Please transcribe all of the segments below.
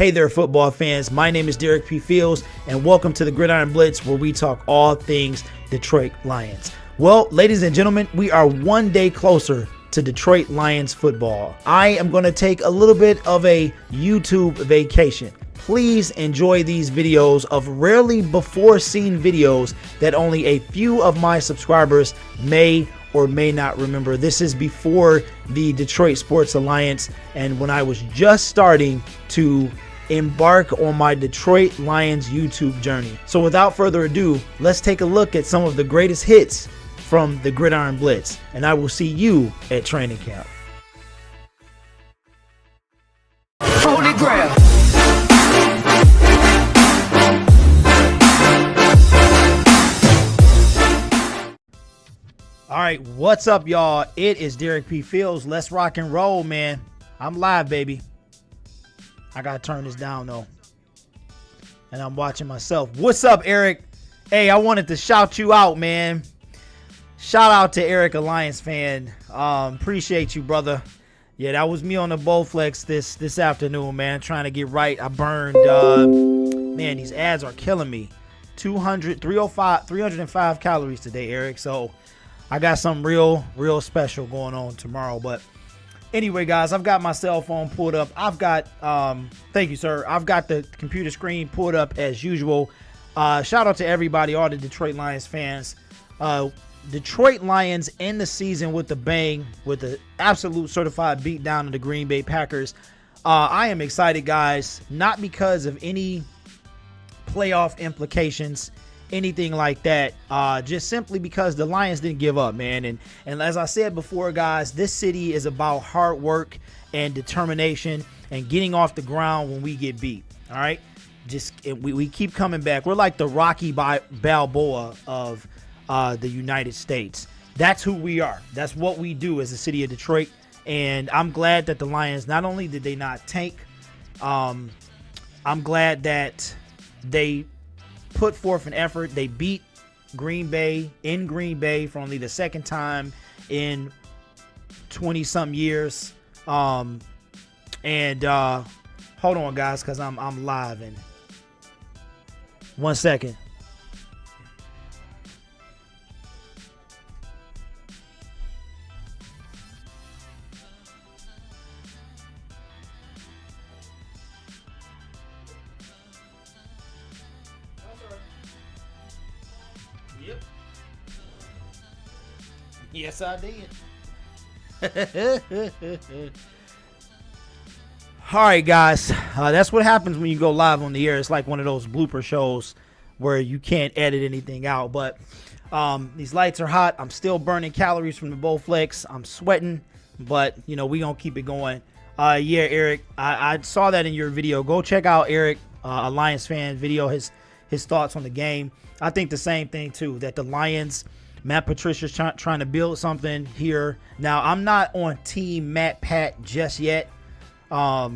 Hey there, football fans. My name is Derek P. Fields, and welcome to the Gridiron Blitz, where we talk all things Detroit Lions. Well, ladies and gentlemen, we are one day closer to Detroit Lions football. I am going to take a little bit of a YouTube vacation. Please enjoy these videos of rarely before seen videos that only a few of my subscribers may or may not remember. This is before the Detroit Sports Alliance and when I was just starting to embark on my Detroit Lions YouTube journey. So without further ado, let's take a look at some of the greatest hits from the Gridiron Blitz, and I will see you at training camp. Holy Grail. All right, what's up, y'all? It is Derek P. Fields. Let's rock and roll, man. I'm live, baby. I gotta turn this down though, and I'm watching myself. What's up, Eric? Hey, I wanted to shout you out, man. Shout out to Eric, a Lions fan. Appreciate you, brother. Yeah, that was me on the Bowflex this afternoon, man. Trying to get right. I burned. Man, these ads are killing me. 305 calories today, Eric. So I got something real special going on tomorrow. But anyway, guys, I've got my cell phone pulled up. I've got, thank you, sir. I've got the computer screen pulled up as usual. Shout out to everybody, all the Detroit Lions fans. Detroit Lions end the season with a bang, with the absolute certified beatdown of the Green Bay Packers. I am excited, guys, not because of any playoff implications, anything like that, just simply because the Lions didn't give up, man. And as I said before, guys, this city is about hard work and determination and getting off the ground when we get beat. All right, we keep coming back. We're like the Rocky Balboa of the United States. That's who we are. That's what we do as the city of Detroit. And I'm glad that the Lions, not only did they not tank, I'm glad that they put forth an effort. They beat Green Bay in Green Bay for only the second time in 20-some years. Hold on, guys, because I'm live in 1 second. Yep. Yes, I did. All right, guys. That's what happens when you go live on the air. It's like one of those blooper shows where you can't edit anything out. But these lights are hot. I'm still burning calories from the Bowflex. I'm sweating, but you know, we gonna keep it going. Yeah, Eric, I saw that in your video. Go check out Eric, a Lions fan video. His thoughts on the game. I think the same thing too, that the Lions, Matt Patricia's trying to build something here. Now, I'm not on team Matt Pat just yet, but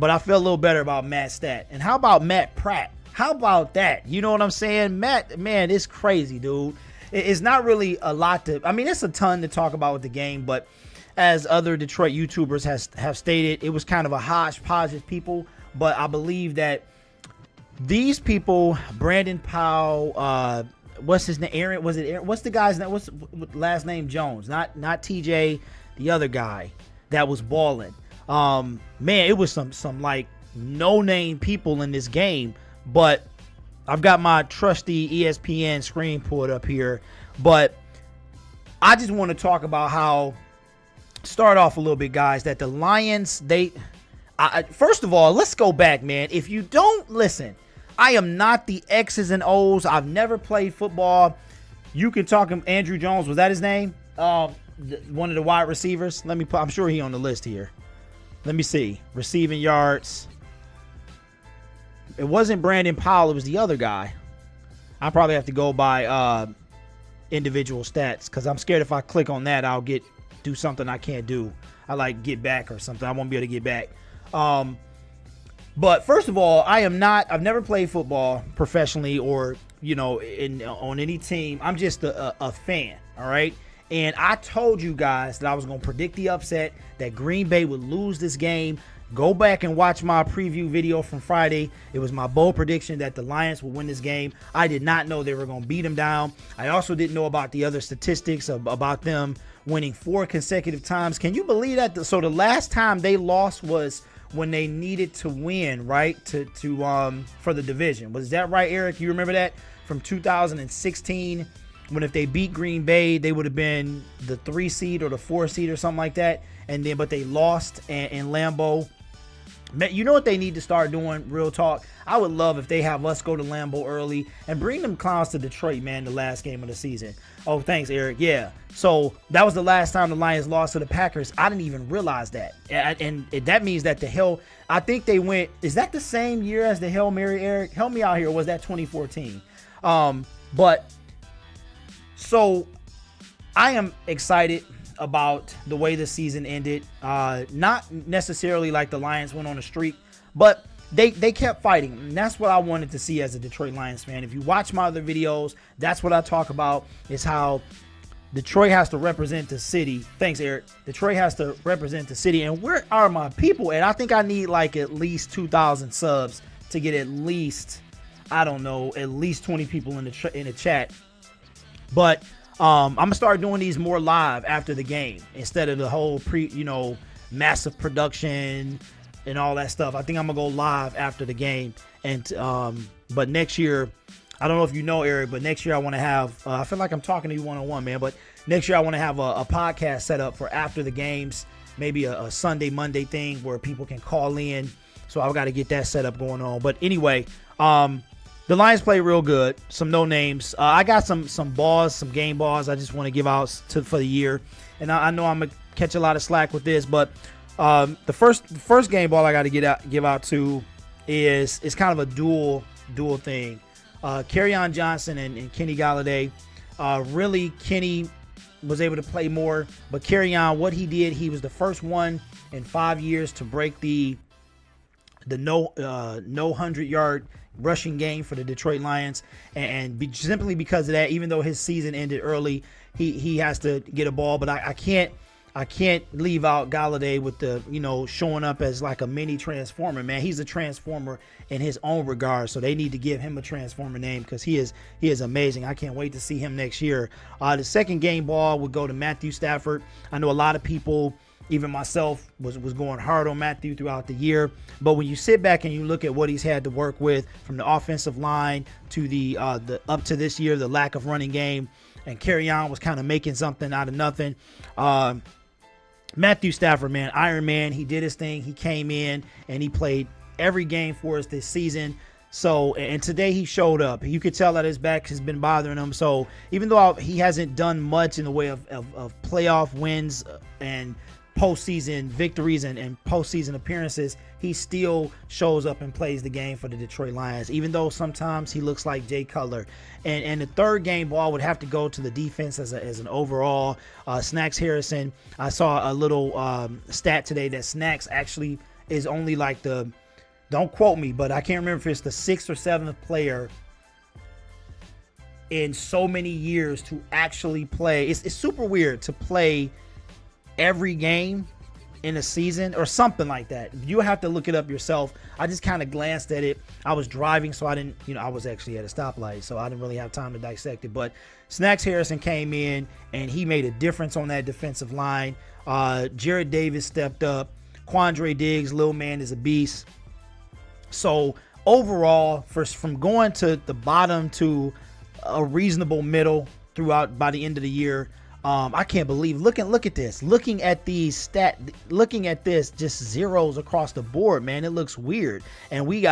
I feel a little better about Matt Stat. And how about Matt Pratt? How about that? You know what I'm saying? Matt, man, it's crazy, dude. It's not really a lot to, I mean, it's a ton to talk about with the game, but as other Detroit YouTubers have stated, it was kind of a hodgepodge of people. But I believe that these people, Brandon Powell, what's his name? Aaron, was it Aaron? What's the guy's name? What's last name? Jones, not TJ, the other guy that was balling. Man, it was some like no-name people in this game. But I've got my trusty ESPN screen pulled up here. But I just want to talk about how, start off a little bit, guys, that the Lions, first of all, let's go back, man. If you don't listen, I am not the X's and O's. I've never played football. You can talk him. Andrew Jones, was that his name? One of the wide receivers. I'm sure he on the list here. Let me see. Receiving yards. It wasn't Brandon Powell. It was the other guy. I probably have to go by individual stats because I'm scared if I click on that, I'll do something I can't do. I like get back or something. I won't be able to get back. But first of all, I've never played football professionally or, you know, on any team. I'm just a fan. All right. And I told you guys that I was going to predict the upset, that Green Bay would lose this game. Go back and watch my preview video from Friday. It was my bold prediction that the Lions would win this game. I did not know they were going to beat them down. I also didn't know about the other statistics about them winning 4 consecutive times. Can you believe that? So the last time they lost was when they needed to win, right? For the division. Was that right, Eric? You remember that from 2016? When if they beat Green Bay, they would have been the 3 seed or the 4 seed or something like that. But they lost in Lambeau. You know what they need to start doing? Real talk. I would love if they have us go to Lambeau early and bring them clowns to Detroit, man, the last game of the season. Oh, thanks, Eric. Yeah. So that was the last time the Lions lost to the Packers. I didn't even realize that. And that means that I think they went, is that the same year as the Hail Mary, Eric? Help me out here. Or was that 2014? So I am excited about the way the season ended. Not necessarily like the Lions went on a streak, but they kept fighting. And that's what I wanted to see as a Detroit Lions fan. If you watch my other videos, that's what I talk about, is how Detroit has to represent the city. Thanks, Eric. Detroit has to represent the city. And where are my people? And I think I need like at least 2,000 subs to get at least, I don't know, at least 20 people in the chat. But I'm gonna start doing these more live after the game instead of the whole massive production and all that stuff. I think I'm gonna go live after the game. And but next year, I don't know if you know, Eric, but next year I want to have. I feel like I'm talking to you one-on-one, man. But next year I want to have a podcast set up for after the games, maybe a Sunday, Monday thing where people can call in. So I've got to get that set up going on. But anyway, the Lions play real good. Some no names. I got some balls, some game balls I just want to give out for the year. And I know I'm going to catch a lot of slack with this, but the first game ball I got to give out to is kind of a dual thing. Kerryon Johnson and Kenny Galladay. Really, Kenny was able to play more, but Kerryon, what he did, he was the first one in 5 years to break the no 100-yard rushing game for the Detroit Lions, and simply because of that, even though his season ended early, he has to get a ball. But I can't leave out Galladay with the showing up as like a mini transformer, man. He's a transformer in his own regard, so they need to give him a transformer name because he is amazing. I can't wait to see him next year. The second game ball would go to Matthew Stafford. I know a lot of people, even myself, was going hard on Matthew throughout the year. But when you sit back and you look at what he's had to work with from the offensive line to the up to this year, the lack of running game, and Kerryon was kind of making something out of nothing. Matthew Stafford, man, Iron Man, he did his thing. He came in and he played every game for us this season. So, and today he showed up. You could tell that his back has been bothering him. So even though he hasn't done much in the way of playoff wins and postseason victories and postseason appearances, he still shows up and plays the game for the Detroit Lions, even though sometimes he looks like Jay Cutler. And the third game ball would have to go to the defense as an overall. Snacks Harrison, I saw a little stat today that Snacks actually is only like don't quote me, but I can't remember if it's the 6th or 7th player in so many years to actually play. It's super weird to play every game in a season or something like that. You have to look it up yourself. I just kind of glanced at it. I was driving, so I didn't, I was actually at a stoplight, so I didn't really have time to dissect it. But Snacks Harrison came in and he made a difference on that defensive line. Jared Davis stepped up. Quandre Diggs, little man, is a beast. So overall, from going to the bottom to a reasonable middle throughout by the end of the year, I can't believe look at this. Looking at this, just zeros across the board, man. It looks weird. And we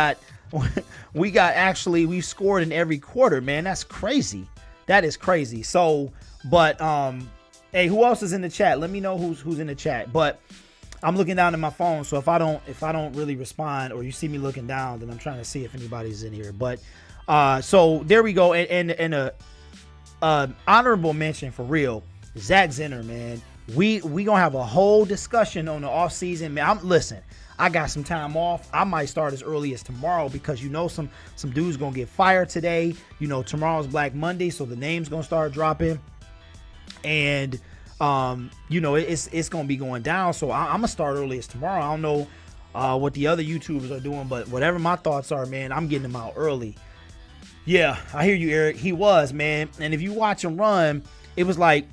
scored in every quarter, man. That's crazy. That is crazy. So, but hey, who else is in the chat? Let me know who's in the chat. But I'm looking down at my phone, so if I don't really respond or you see me looking down, then I'm trying to see if anybody's in here. But so there we go. And a honorable mention for real, Zach Zenner, man. We gonna have a whole discussion on the off season, man. Listen, I got some time off. I might start as early as tomorrow because some dudes gonna get fired today. Tomorrow's Black Monday, so the names gonna start dropping, and it's gonna be going down. So I'm gonna start early as tomorrow. I don't know what the other YouTubers are doing, but whatever my thoughts are, man, I'm getting him out early. Yeah, I hear you, Eric. He was, man. And if you watch him run, it was like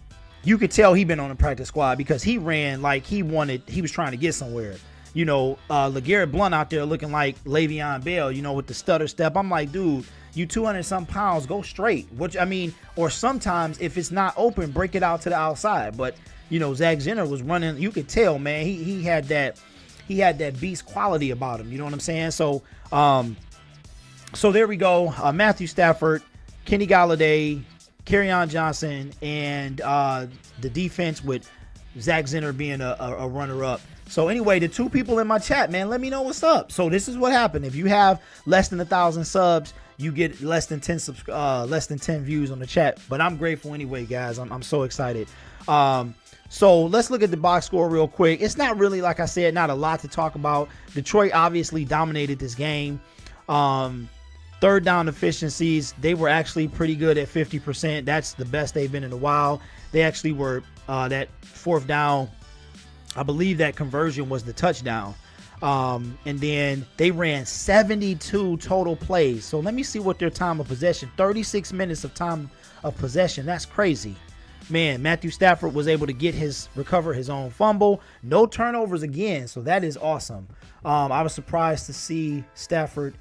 you could tell he been on the practice squad because he ran like he was trying to get somewhere. You know, LeGarrette Blount out there looking like Le'Veon Bell, you know, with the stutter step. I'm like, dude, you 200-some pounds, go straight. Which, I mean, or sometimes if it's not open, break it out to the outside. But, you know, Zach Zenner was running. You could tell, man, he had that beast quality about him. You know what I'm saying? So, so there we go. Matthew Stafford, Kenny Galladay, Kerryon Johnson, and the defense with Zach Zenner being a runner-up. So anyway, the two people in my chat, man, let me know what's up. So this is what happened. If you have less than 1,000 subs, you get less than 10 views on the chat. But I'm grateful anyway, guys. I'm so excited. So let's look at the box score real quick. It's not really, like I said, not a lot to talk about. Detroit obviously dominated this game. Third down efficiencies, they were actually pretty good at 50%. That's the best they've been in a while. They actually were that fourth down, I believe that conversion was the touchdown. And then they ran 72 total plays. So let me see what their time of possession, 36 minutes of time of possession. That's crazy. Man, Matthew Stafford was able to recover his own fumble. No turnovers again. So that is awesome. I was surprised to see Stafford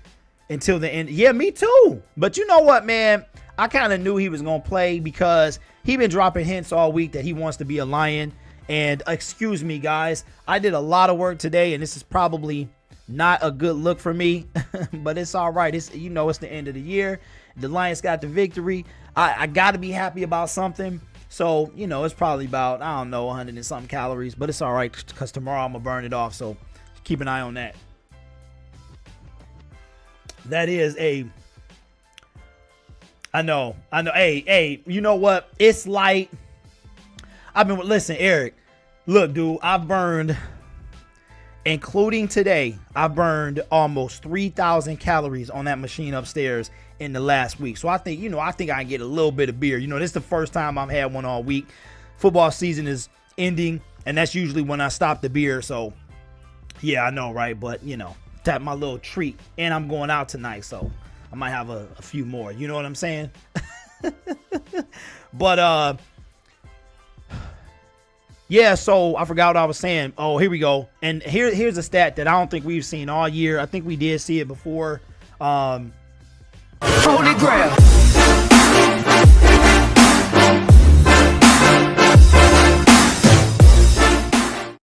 until the end. Yeah, me too. But you know what, man? I kind of knew he was going to play because he been dropping hints all week that he wants to be a Lion. And excuse me, guys, I did a lot of work today, and this is probably not a good look for me, but it's all right. It's, you know, it's the end of the year. The Lions got the victory. I got to be happy about something. So, you know, it's probably about, I don't know, 100 and something calories, but it's all right because tomorrow I'm going to burn it off. So keep an eye on that. That is I know. Hey, you know what? It's light. Listen, Eric, look, dude, I've burned, including today, I burned almost 3,000 calories on that machine upstairs in the last week. So I think I can get a little bit of beer. You know, this is the first time I've had one all week. Football season is ending, and that's usually when I stop the beer. So, yeah, I know, right? But, you know, that's my little treat. And I'm going out tonight, so I might have a few more. You know what I'm saying? But, yeah, so I forgot what I was saying. Oh, here we go. And here's a stat that I don't think we've seen all year. I think we did see it before. Holy Grail.